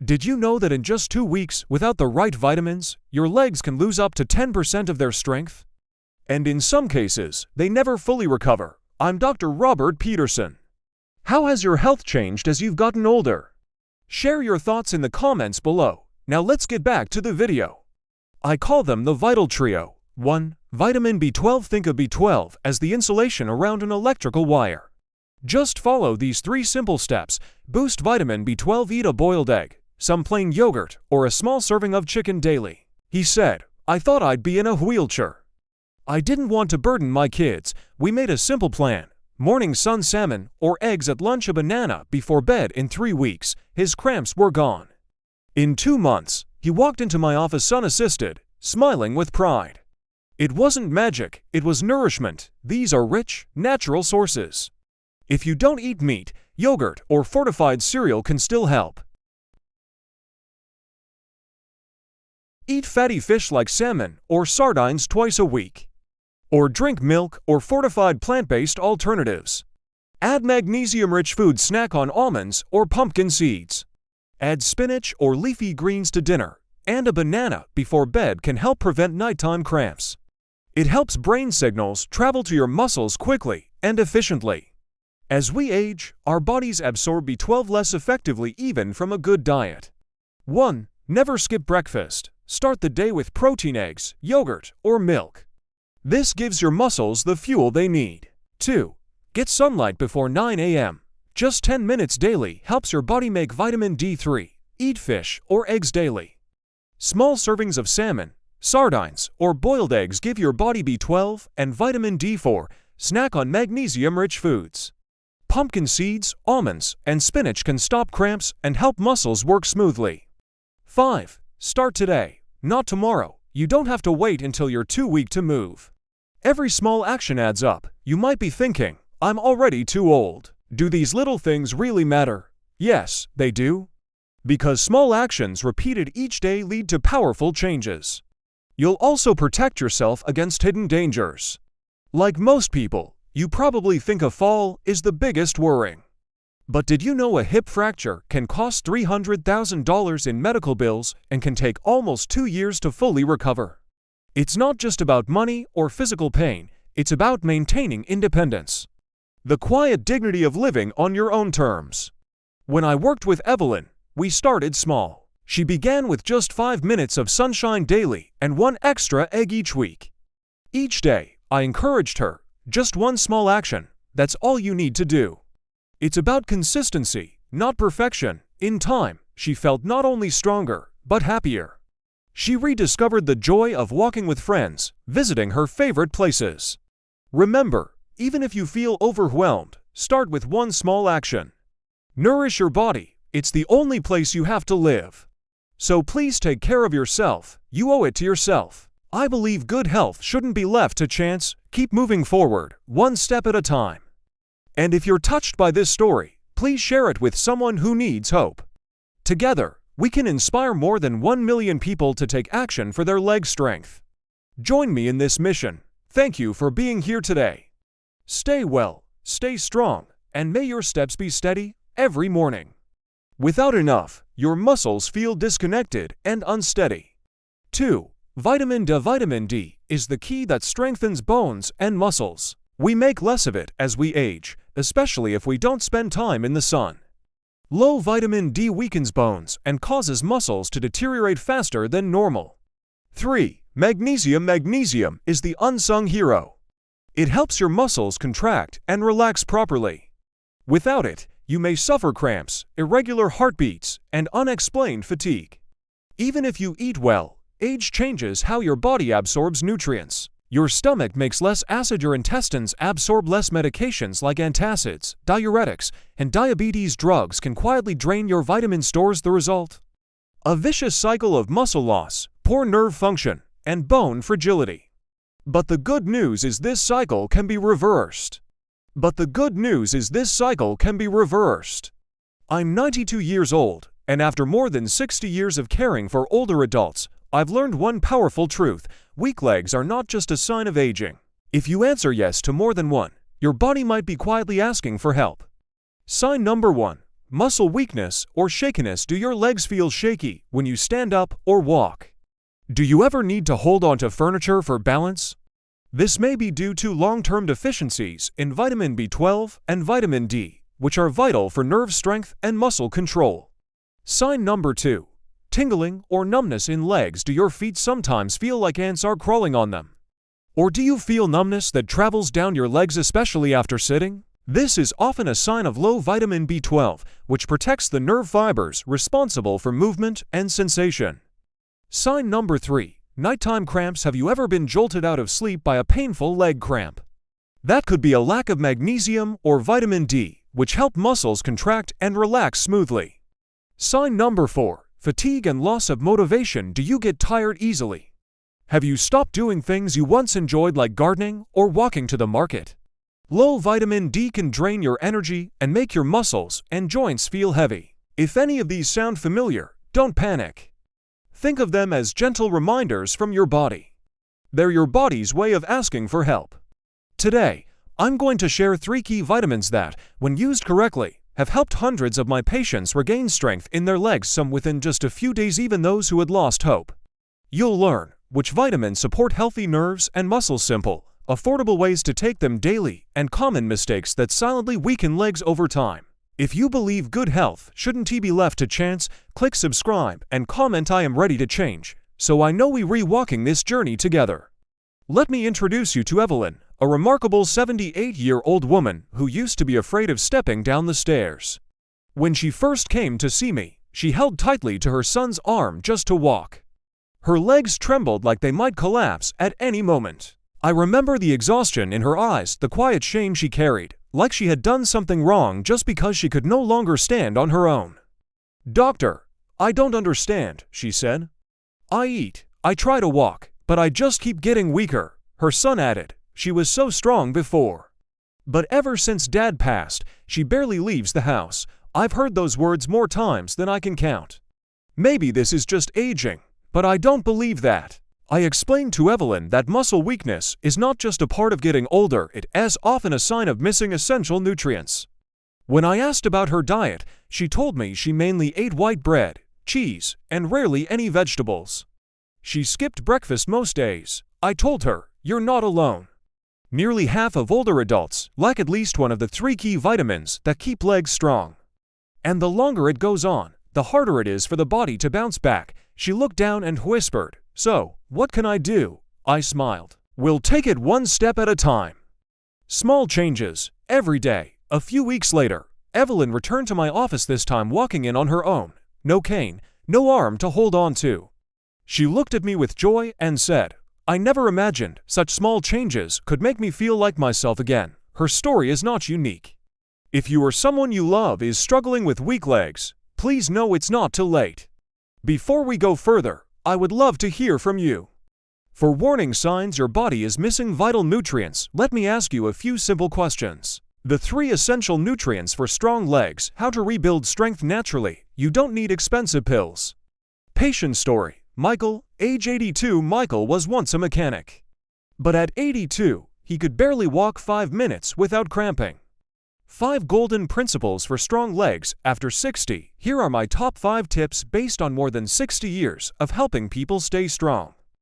Did you know that in just 2 weeks, without the right vitamins, your legs can lose up to 10% of their strength? And in some cases, they never fully recover. I'm Dr. Robert Peterson. How has your health changed as you've gotten older? Share your thoughts in the comments below. Now let's get back to the video. I call them the Vital Trio. 1. Vitamin B12. Think of B12 as the insulation around an electrical wire. Just follow these 3 simple steps. Boost vitamin B12. Eat a boiled egg, some plain yogurt, or a small serving of chicken daily. He said, I thought I'd be in a wheelchair. I didn't want to burden my kids. We made a simple plan. Morning sun salmon or eggs at lunch, a banana before bed. In 3 weeks, his cramps were gone. In 2 months, he walked into my office unassisted, smiling with pride. It wasn't magic, it was nourishment. These are rich, natural sources. If you don't eat meat, yogurt or fortified cereal can still help. Eat fatty fish like salmon or sardines twice a week. Or drink milk or fortified plant-based alternatives. Add magnesium-rich food. Snack on almonds or pumpkin seeds. Add spinach or leafy greens to dinner, and a banana before bed can help prevent nighttime cramps. It helps brain signals travel to your muscles quickly and efficiently. As we age, our bodies absorb B12 less effectively even from a good diet. 1. Never skip breakfast. Start the day with protein, eggs, yogurt, or milk. This gives your muscles the fuel they need. 2. Get sunlight before 9 a.m. Just 10 minutes daily helps your body make vitamin D3. Eat fish or eggs daily. Small servings of salmon, sardines, or boiled eggs give your body B12 and vitamin D4. Snack on magnesium-rich foods. Pumpkin seeds, almonds, and spinach can stop cramps and help muscles work smoothly. 5. Start today, not tomorrow. You don't have to wait until you're too weak to move. Every small action adds up. You might be thinking, I'm already too old. Do these little things really matter? Yes, they do. Because small actions repeated each day lead to powerful changes. You'll also protect yourself against hidden dangers. Like most people, you probably think a fall is the biggest worry. But did you know a hip fracture can cost $300,000 in medical bills and can take almost 2 years to fully recover? It's not just about money or physical pain, it's about maintaining independence. The quiet dignity of living on your own terms. When I worked with Evelyn, we started small. She began with just 5 minutes of sunshine daily and 1 extra egg each week. Each day, I encouraged her, just 1 small action, that's all you need to do. It's about consistency, not perfection. In time, she felt not only stronger, but happier. She rediscovered the joy of walking with friends, visiting her favorite places. Remember, even if you feel overwhelmed, start with 1 small action. Nourish your body, it's the only place you have to live. So please take care of yourself, you owe it to yourself. I believe good health shouldn't be left to chance. Keep moving forward, 1 step at a time. And if you're touched by this story, please share it with someone who needs hope. Together, we can inspire more than 1 million people to take action for their leg strength. Join me in this mission. Thank you for being here today. Stay well, stay strong, and may your steps be steady every morning. Without enough, your muscles feel disconnected and unsteady. 2. Vitamin D. Vitamin D is the key that strengthens bones and muscles. We make less of it as we age, especially if we don't spend time in the sun. Low vitamin D weakens bones and causes muscles to deteriorate faster than normal. 3. Magnesium. Magnesium is the unsung hero. It helps your muscles contract and relax properly. Without it, you may suffer cramps, irregular heartbeats, and unexplained fatigue. Even if you eat well, age changes how your body absorbs nutrients. Your stomach makes less acid, your intestines absorb less medications like antacids, diuretics, and diabetes drugs can quietly drain your vitamin stores. The result? A vicious cycle of muscle loss, poor nerve function, and bone fragility. But the good news is this cycle can be reversed. I'm 92 years old, and after more than 60 years of caring for older adults, I've learned one powerful truth. Weak legs are not just a sign of aging. If you answer yes to more than one, your body might be quietly asking for help. Sign number 1. muscle weakness, or shakiness? Do your legs feel shaky when you stand up or walk? Do you ever need to hold onto furniture for balance? This may be due to long-term deficiencies in vitamin B12 and vitamin D, which are vital for nerve strength and muscle control. Sign number 2. Tingling or numbness in legs. Do your feet sometimes feel like ants are crawling on them? Or do you feel numbness that travels down your legs, especially after sitting? This is often a sign of low vitamin B12, which protects the nerve fibers responsible for movement and sensation. Sign number 3. Nighttime cramps. Have you ever been jolted out of sleep by a painful leg cramp? That could be a lack of magnesium or vitamin D, which help muscles contract and relax smoothly. Sign number 4. Fatigue and loss of motivation. Do you get tired easily? Have you stopped doing things you once enjoyed, like gardening or walking to the market? Low vitamin D can drain your energy and make your muscles and joints feel heavy. If any of these sound familiar, don't panic. Think of them as gentle reminders from your body. They're your body's way of asking for help. Today, I'm going to share 3 key vitamins that, when used correctly, have helped hundreds of my patients regain strength in their legs, some within just a few days, even those who had lost hope. You'll learn which vitamins support healthy nerves and muscles, simple, affordable ways to take them daily, and common mistakes that silently weaken legs over time. If you believe good health shouldn't be left to chance, click subscribe and comment "I am ready to change," so I know we're walking this journey together. Let me introduce you to Evelyn, a remarkable 78-year-old woman who used to be afraid of stepping down the stairs. When she first came to see me, she held tightly to her son's arm just to walk. Her legs trembled like they might collapse at any moment. I remember the exhaustion in her eyes, the quiet shame she carried, like she had done something wrong just because she could no longer stand on her own. "Doctor, I don't understand," she said. "I eat, I try to walk, but I just keep getting weaker," her son added. She was so strong before. "But ever since Dad passed, she barely leaves the house. I've heard those words more times than I can count. Maybe this is just aging, but I don't believe that." I explained to Evelyn that muscle weakness is not just a part of getting older, it is often a sign of missing essential nutrients. When I asked about her diet, she told me she mainly ate white bread, cheese, and rarely any vegetables. She skipped breakfast most days. I told her, "You're not alone. Nearly half of older adults lack at least one of the 3 key vitamins that keep legs strong. And the longer it goes on, the harder it is for the body to bounce back." She looked down and whispered, "So, what can I do?" I smiled. "We'll take it one step at a time. Small changes, every day." A few weeks later, Evelyn returned to my office, this time walking in on her own. No cane, no arm to hold on to. She looked at me with joy and said, "I never imagined such small changes could make me feel like myself again." Her story is not unique. If you or someone you love is struggling with weak legs, please know it's not too late. Before we go further, I would love to hear from you. For warning signs your body is missing vital nutrients, let me ask you a few simple questions. The 3 essential nutrients for strong legs. How to rebuild strength naturally. You don't need expensive pills. Patient story. Michael, age 82. Michael was once a mechanic. But at 82, he could barely walk 5 minutes without cramping. 5 golden principles for strong legs after 60. Here are my top 5 tips based on more than 60 years of helping people stay strong.